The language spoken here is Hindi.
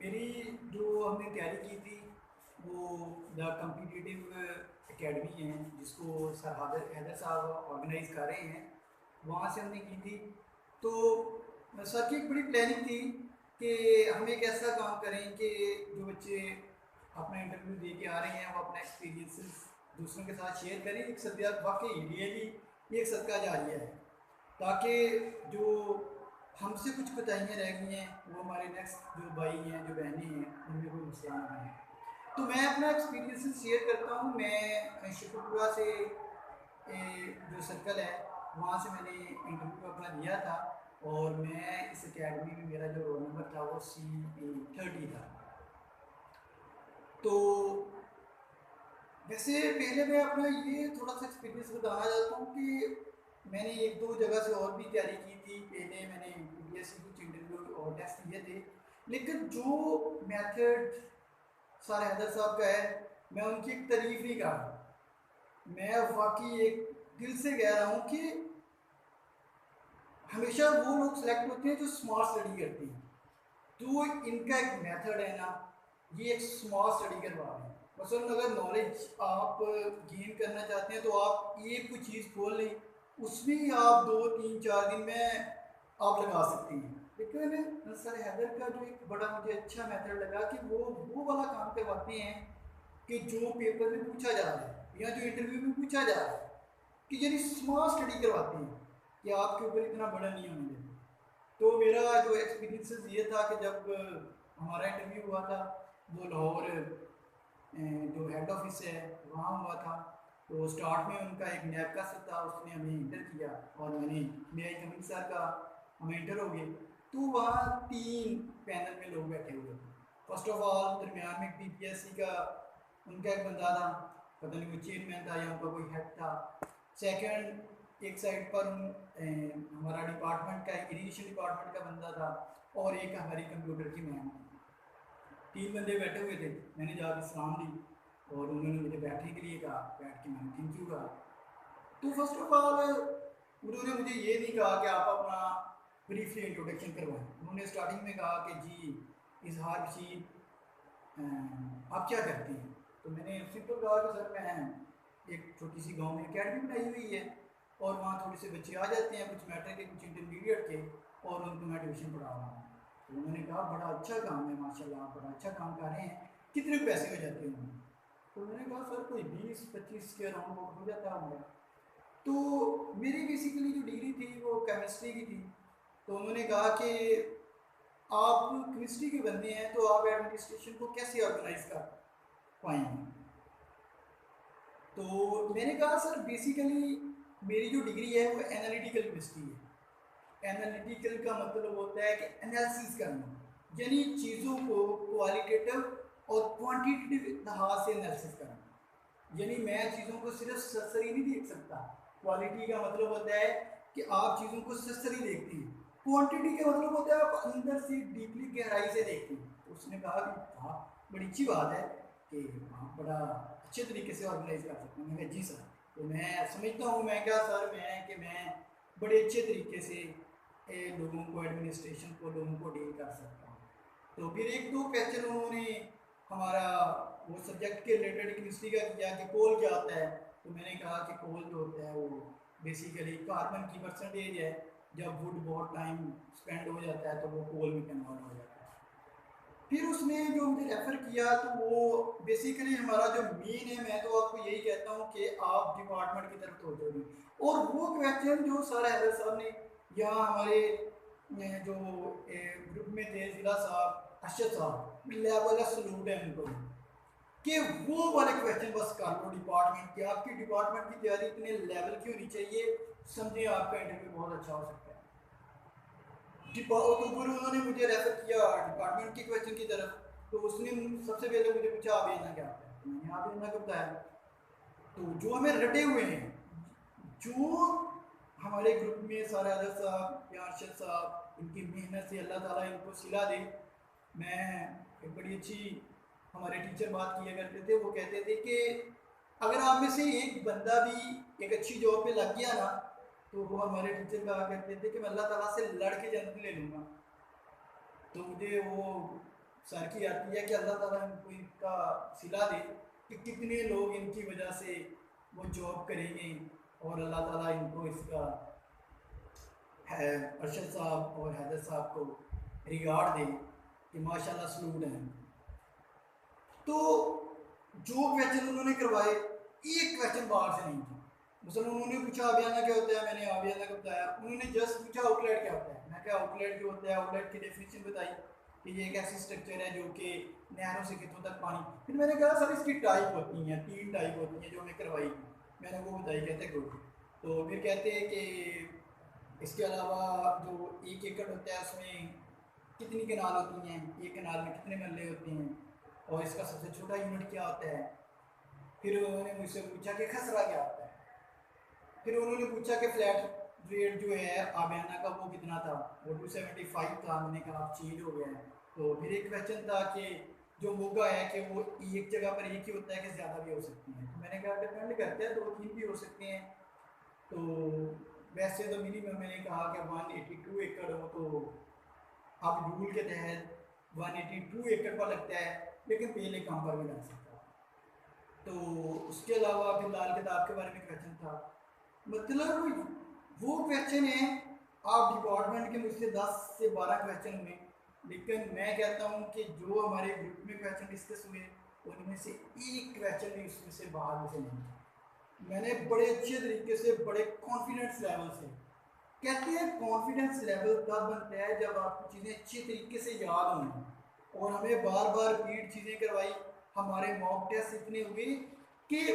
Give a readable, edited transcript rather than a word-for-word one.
मेरी जो हमने तैयारी की थी वो द कम्पिटिटिव एकेडमी है जिसको सर हैदर साहब ऑर्गेनाइज कर रहे हैं, वहाँ से हमने की थी। तो सर की एक बड़ी प्लानिंग थी कि हम एक ऐसा काम करें कि जो बच्चे अपना इंटरव्यू दे के आ रहे हैं वो अपना एक्सपीरियंसेस दूसरों के साथ शेयर करें। एक सदका वाकई रियली ये एक सदका जारिया है, ताकि जो हमसे कुछ कोताहियाँ रह गई हैं वो हमारे नेक्स्ट जो भाई हैं जो बहनें हैं उनमें कोई मसला ना बने। तो मैं अपना एक्सपीरियंस शेयर करता हूँ। मैं शुक्रपुरा से जो सर्कल है वहाँ से मैंने इंटरव्यू अपना दिया था और मैं इस एकेडमी में मेरा जो रोल नंबर था वो C30 था। तो वैसे पहले मैं अपना ये थोड़ा सा एक्सपीरियंस बताना चाहता हूँ कि मैंने एक दो जगह से और भी तैयारी की थी। पहले मैंने PPSC कुछ इंटरव्यू और टेस्ट किए थे, लेकिन जो मेथड सर हैदर साहब का है मैं उनकी एक तारीफ नहीं कर रहा। मैं वाकई एक दिल से कह रहा हूँ कि हमेशा वो लोग सेलेक्ट होते हैं जो स्मार्ट स्टडी करते हैं। तो इनका एक मेथड है ना, ये एक स्मार्ट स्टडी करवा रहे हैं। मसलन अगर नॉलेज आप गेन करना चाहते हैं तो आप एक कोई चीज़ खोल लें, उसमें आप 2 3 4 दिन में आप लगा सकते हैं। लेकिन सर हैदर का जो एक बड़ा मुझे अच्छा मेथड लगा कि वो वाला काम करवाते हैं कि जो पेपर में पूछा जा रहा है या जो इंटरव्यू में पूछा जा रहा है, कि यानी स्मार्ट स्टडी करवाते हैं कि आपके ऊपर इतना बड़ा नहीं होने देते। तो मेरा जो एक्सपीरियंस ये था कि जब हमारा इंटरव्यू हुआ था वो लाहौर जो हेड ऑफिस है वहाँ हुआ था। तो स्टार्ट में उनका एक नैब का सर था, उसने हमें इंटर किया और मैं एक अमित सर का हम इंटर हो गए। तो वहाँ 3 पैनल में लोग बैठे हुए थे। फर्स्ट ऑफ ऑल दरमियान में PPSC का उनका एक बंदा था, पता नहीं वो चेयरमैन था या उनका कोई हेड था। सेकंड एक साइड पर हमारा डिपार्टमेंट का इरीगेशन डिपार्टमेंट का बंदा था और एक हमारी कंप्यूटर की मैम थी। 3 बंदे बैठे हुए थे। मैंने जाकर सलाम दी और उन्होंने मुझे बैठने के लिए कहा, बैठ के मैंने थैंक यू कहा। तो फर्स्ट ऑफ ऑल उन्होंने मुझे ये नहीं कहा कि आप अपना ब्रीफली इंट्रोडक्शन करवाएं। उन्होंने स्टार्टिंग में कहा कि जी इजहार बशीर आप क्या करती हैं। तो मैंने सिंपल कहा कि सर मैं एक छोटी सी गांव में अकेडमी बनाई हुई है और वहाँ थोड़े से बच्चे आ जाते हैं कुछ मैट्रिक के कुछ इंटरमीडिएट के और उनको मैं ट्यूशन पढ़ा रहा हूँ। तो उन्होंने कहा बड़ा अच्छा काम है, माशाल्लाह आप बड़ा अच्छा काम कर रहे हैं, कितने पैसे हो जाते हैं उन्होंने। तो मैंने कहा सर कोई 20 25 के अराउंड हो जाता होगा। तो मेरी बेसिकली जो डिग्री थी वो केमिस्ट्री की थी। तो उन्होंने कहा कि आप केमिस्ट्री के बंदे हैं तो आप एडमिनिस्ट्रेशन को कैसे ऑर्गेनाइज कर पाएंगे। तो मैंने कहा सर बेसिकली मेरी जो डिग्री है वो एनालिटिकल केमिस्ट्री है। एनालिटिकल का मतलब होता है कि एनालिसिस करना, यानी चीज़ों को क्वालिटेटिव और क्वांटिटेटिव लिहाज से एनालिसिस करना। यानी मैं चीज़ों को सिर्फ सरसरी नहीं देख सकता। क्वालिटी का मतलब होता है कि आप चीज़ों को सरसरी देखते हैं, क्वांटिटी का मतलब होता है आप अंदर से डीपली गहराई से देखते हैं। तो उसने कहा कि हाँ बड़ी अच्छी बात है कि आप बड़ा अच्छे तरीके से ऑर्गेनाइज कर सकते हैं। मैंने कहा जी सर। तो मैं समझता हूँ, मैं क्या सर मैं बड़े अच्छे तरीके से लोगों को एडमिनिस्ट्रेशन को लोगों को डील कर सकता हूँ। तो फिर एक दो क्वेश्चन उन्होंने हमारा वो सब्जेक्ट के रिलेटेड केमिस्ट्री का किया कि कोल क्या होता है। तो मैंने कहा कि कोल जो होता है वो बेसिकली कार्बन की परसेंटेज है, जब वुड बहुत टाइम स्पेंड हो जाता है तो वो कोल में कन्वर्ट हो जाता है। फिर उसने जो मुझे रेफ़र किया तो वो बेसिकली हमारा जो मेन है, मैं तो आपको यही कहता हूँ कि आप डिपार्टमेंट की तरफ तवज्जो दें। और वो क्वेश्चन जो सर हैदर साहब ने या हमारे जो ग्रुप में थे ज़िला साहब अरशद साहब, लेवल का सलूट है उनको कि वो वाले क्वेश्चन बस कर लो डिपार्टमेंट के। आपकी डिपार्टमेंट की तैयारी इतने लेवल की होनी चाहिए, समझे आपका इंटरव्यू बहुत अच्छा हो सकता है। तो फिर उन्होंने मुझे रेफर किया डिपार्टमेंट के क्वेश्चन की तरफ। तो उसने सबसे पहले मुझे पूछा आप भेजना क्या होता है। तो मैंने आप भेजना क्या बताया। तो जो हमें रटे हुए हैं, जो हमारे ग्रुप में सारा अदर साहब या अरशद साहब, इनकी मेहनत से अल्लाह ताला इनको सिला दे। मैं एक बड़ी अच्छी हमारे टीचर बात किया करते थे, वो कहते थे कि अगर आप में से एक बंदा भी एक अच्छी जॉब पे लग गया ना, तो वो हमारे टीचर कहा करते थे कि मैं अल्लाह ताला से लड़ के जन्नत ले लूँगा। तो मुझे वो सर की आती है कि अल्लाह ताला इनको इनका सिला दे कि कितने लोग इनकी वजह से वो जॉब करेंगे और अल्लाह ताला इनको इसका है अरशद साहब और हैदर साहब को रिगार्ड दे कि माशाल्लाह सलूट है। तो जो क्वेश्चन उन्होंने करवाए एक क्वेश्चन बाहर से नहीं था। मतलब उन्होंने पूछा आबियाना क्या होता है, मैंने आबियाना को बताया। उन्होंने जस्ट पूछा आउटलेट क्या होता है, मैं क्या आउटलेट जो होता है आउटलेट की डेफिनेशन बताई कि ये एक ऐसी स्ट्रक्चर है जो कि नहरों से खेतों तक पानी। फिर मैंने कहा सर इसकी टाइप होती हैं, 3 टाइप होती हैं जो हमें करवाई। मैंने वो बताई, कहते गुड। तो फिर कहते हैं कि इसके अलावा जो 1 एकड़ होता है उसमें कितनी कनाल होती हैं, एक कनाल में कितने मरले होते हैं और इसका सबसे छोटा यूनिट क्या होता है। फिर उन्होंने मुझसे पूछा कि खसरा क्या होता है। फिर उन्होंने पूछा कि फ्लैट रेट जो है आबियाना का वो कितना था, वो 275 था। मैंने कहा आप चेंज हो गया है। तो फिर एक क्वेश्चन था कि जो मोगा है कि वो एक जगह पर एक ही होता है कि ज़्यादा भी हो सकती है। तो मैंने कहा डिपेंड करता है, 2-3 भी हो सकते हैं। तो वैसे तो मिनिमम मैंने कहा कि 182 एकड़ हो, तो अब रूल के तहत 182 एकड़ पर लगता है, लेकिन पहले कम पर भी लग सकता है। तो उसके अलावा फिर लाल किताब के बारे में क्वेश्चन था। मतलब वो क्वेश्चन है, आप डिपार्टमेंट के मुझसे 10 से 12 क्वेश्चन हुए, लेकिन मैं कहता हूँ कि जो हमारे ग्रुप में क्वेश्चन डिस्कस हुए उनमें से एक क्वेश्चन भी उसमें से बाहर में से नहीं था। मैंने बड़े अच्छे तरीके से, बड़े कॉन्फिडेंस लेवल से, कहते हैं कॉन्फिडेंस लेवल तब बनता है जब आपको चीज़ें अच्छे तरीके से याद हों। और हमें बार बार रिपीट चीज़ें करवाई, हमारे मॉक टेस्ट इतने हुए कि